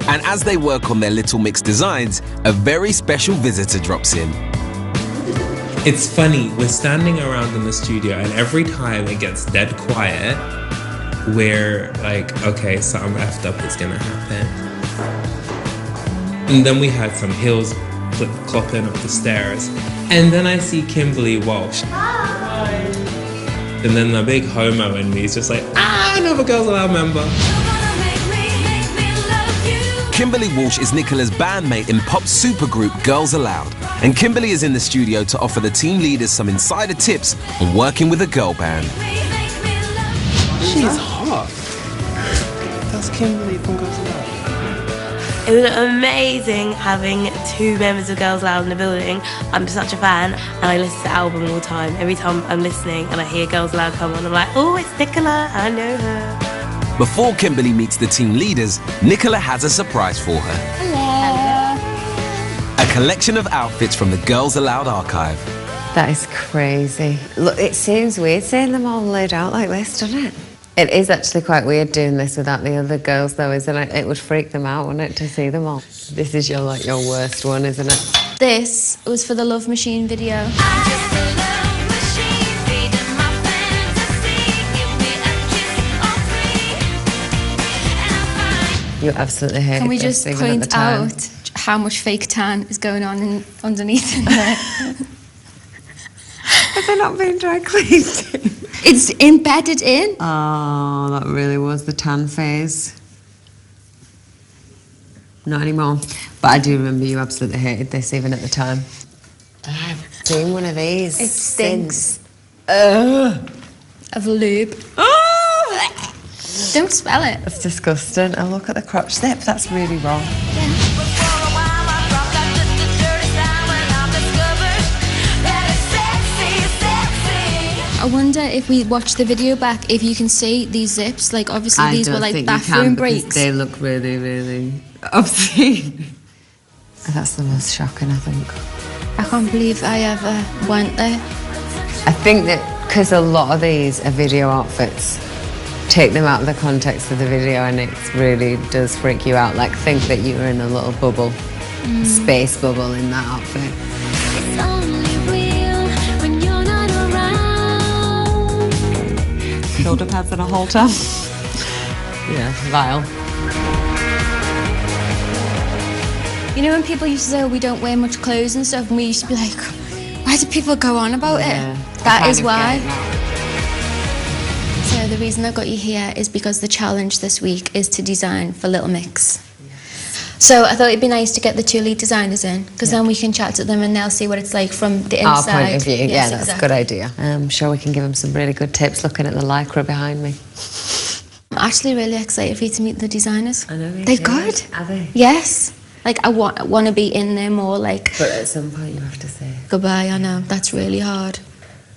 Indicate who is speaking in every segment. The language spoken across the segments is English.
Speaker 1: And as they work on their Little Mix designs, a very special visitor drops in.
Speaker 2: It's funny, we're standing around in the studio and every time it gets dead quiet, we're like, okay, something effed up is gonna happen. And then we had some heels clopping up the stairs. And then I see Kimberley Walsh. Hi. And then the big homo in me is just like, another Girls Aloud member.
Speaker 1: Kimberley Walsh is Nicola's bandmate in pop supergroup Girls Aloud. And Kimberley is in the studio to offer the team leaders some insider tips on working with a girl band.
Speaker 2: She's hot. That's Kimberley from Girls Aloud.
Speaker 3: It was amazing having two members of Girls Aloud in the building. I'm such a fan and I listen to the album all the time. Every time I'm listening and I hear Girls Aloud come on, I'm like, oh, it's Nicola, I know her.
Speaker 1: Before Kimberley meets the team leaders, Nicola has a surprise for her.
Speaker 4: Hello.
Speaker 1: A collection of outfits from the Girls Aloud archive.
Speaker 4: That is crazy. Look, it seems weird seeing them all laid out like this, doesn't it? It is actually quite weird doing this without the other girls, though, isn't it? It would freak them out, wouldn't it, to see them all? This is your worst one, isn't it?
Speaker 5: This was for the Love Machine video.
Speaker 4: You absolutely hate it.
Speaker 5: Can we just point out how much fake tan is going on underneath in there?
Speaker 4: Have they not been dry cleaned?
Speaker 5: It's embedded in.
Speaker 4: Oh, that really was the tan phase. Not anymore. But I do remember you absolutely hated this even at the time. I've seen one of these.
Speaker 5: It stinks.
Speaker 4: Of
Speaker 5: lube. Don't smell it.
Speaker 4: That's disgusting. And look at the crotch zip. That's really wrong.
Speaker 5: Yeah. I wonder if we watch the video back, if you can see these zips. Like, obviously, these were like bathroom breaks.
Speaker 4: They look really, really obscene. That's the most shocking, I think.
Speaker 5: I can't believe I ever went there.
Speaker 4: I think that because a lot of these are video outfits, take them out of the context of the video and it really does freak you out. Like, think that you were in a little bubble, a space bubble in that outfit.
Speaker 5: It's only real when you're not around.
Speaker 4: Shoulder pads and a halter. Yeah, vile.
Speaker 5: You know when people used to say, oh, we don't wear much clothes and stuff, and we used to be like, why do people go on about it? That is why. So the reason I got you here is because the challenge this week is to design for Little Mix. So I thought it'd be nice to get the two lead designers in, because then we can chat to them and they'll see what it's like from the inside.
Speaker 4: Our point of view,
Speaker 5: yes,
Speaker 4: yeah, that's
Speaker 5: exactly.
Speaker 4: a good idea. I'm sure we can give them some really good tips looking at the lycra behind me.
Speaker 5: I'm actually really excited for you to meet the designers.
Speaker 4: I know.
Speaker 5: They're good.
Speaker 4: Are they?
Speaker 5: Yes. Like, I want to be in there more, like...
Speaker 4: But at some point you have to say...
Speaker 5: Goodbye, I know. That's really hard.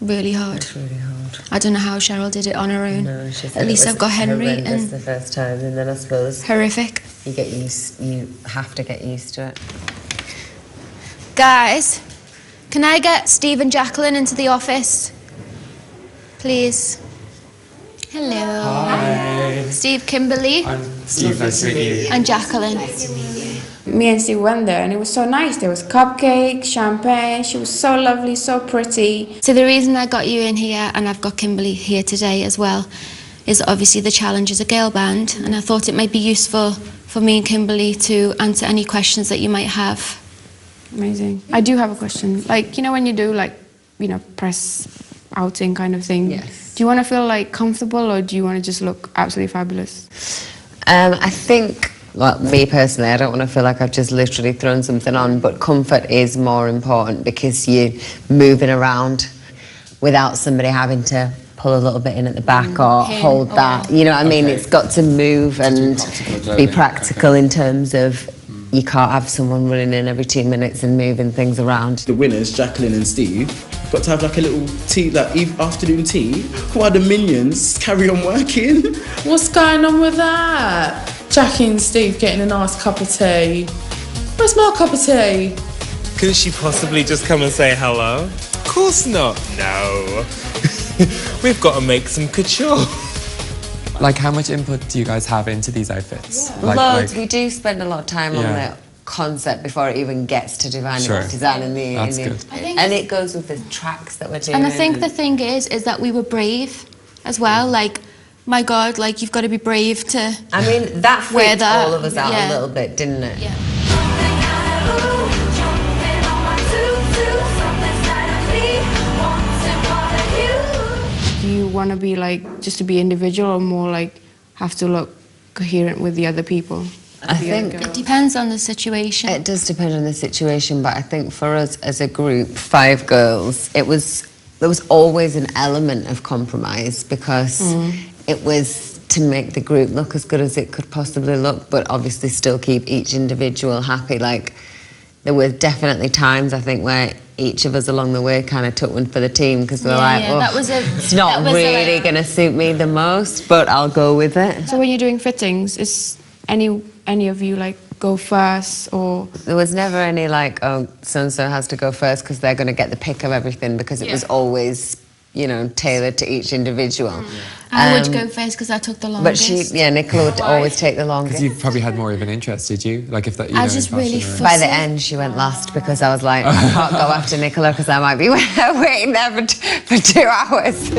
Speaker 5: Really hard.
Speaker 4: It's really hard.
Speaker 5: I don't know how Cheryl did it on her own.
Speaker 4: No, she said
Speaker 5: at least I've got Henry and...
Speaker 4: the first time, and then I suppose...
Speaker 5: Horrific.
Speaker 4: You have to get used to it.
Speaker 5: Guys, can I get Steve and Jacqueline into the office? Please. Hello.
Speaker 2: Hi.
Speaker 5: Steve, Kimberley.
Speaker 2: I'm Steve, nice to meet you.
Speaker 5: And Jacqueline.
Speaker 6: Me and Steve went there and it was so nice. There was cupcakes, champagne. She was so lovely, so pretty.
Speaker 5: So the reason I got you in here, and I've got Kimberley here today as well, is obviously the challenge is a girl band, and I thought it might be useful for me and Kimberley to answer any questions that you might have.
Speaker 6: Amazing. I do have a question. Like, you know when you do like, you know, press outing kind of thing?
Speaker 4: Yes.
Speaker 6: Do you want to feel like comfortable or do you want to just look absolutely fabulous?
Speaker 4: I think, well, me personally, I don't want to feel like I've just literally thrown something on, but comfort is more important because you're moving around without somebody having to pull a little bit in at the back or hold that. You know what I mean? It's got to move and be practical in terms of you can't have someone running in every 2 minutes and moving things around.
Speaker 7: The winners, Jacqueline and Steve, got to have like a little tea, like afternoon tea, while the minions carry on working.
Speaker 8: What's going on with that? Jackie and Steve getting a nice cup of tea. Where's my cup of tea?
Speaker 2: Couldn't she possibly just come and say hello? Of course not. No. We've got to make some couture.
Speaker 9: Like, how much input do you guys have into these outfits?
Speaker 4: Loads. We do spend a lot of time on
Speaker 9: Yeah.
Speaker 4: the concept before it even gets to designing
Speaker 9: Sure.
Speaker 4: the
Speaker 9: That's good.
Speaker 4: and it goes with the tracks that we're doing.
Speaker 5: And I think the thing is that we were brave as well. Like, my God, like, you've got to be brave to.
Speaker 4: I mean, that
Speaker 5: wear
Speaker 4: freaked
Speaker 5: that.
Speaker 4: all of us out
Speaker 5: Yeah.
Speaker 4: a little bit, didn't it?
Speaker 5: Yeah.
Speaker 6: Do you want to be like just to be individual, or more like have to look coherent with the other people?
Speaker 4: I think
Speaker 5: It depends on the situation.
Speaker 4: it does depend on the situation, but I think for us as a group, 5 girls, there was always an element of compromise because it was to make the group look as good as it could possibly look, but obviously still keep each individual happy. Like, there were definitely times, I think, where each of us along the way kind of took one for the team because we were like,
Speaker 5: yeah,
Speaker 4: oh,
Speaker 5: that was a-
Speaker 4: it's not
Speaker 5: that was a,
Speaker 4: really
Speaker 5: like-
Speaker 4: going to suit me the most, but I'll go with it.
Speaker 6: So when you're doing fittings, is any of you like go first, or
Speaker 4: There was never any like, oh, so-and-so has to go first because they're going to get the pick of everything, because it was always, you know, tailored to each individual.
Speaker 5: I would go first because I took the
Speaker 4: But
Speaker 5: longest.
Speaker 4: Nicola would always take the longest.
Speaker 9: Because you probably had more of an interest, did you? Like, if that, you
Speaker 5: I
Speaker 9: know,
Speaker 5: was just
Speaker 9: in fashion
Speaker 5: really
Speaker 9: or-
Speaker 4: By the
Speaker 5: fussy.
Speaker 4: end, she went last because I was like, I can't go after Nicola because I might be waiting there for 2 hours.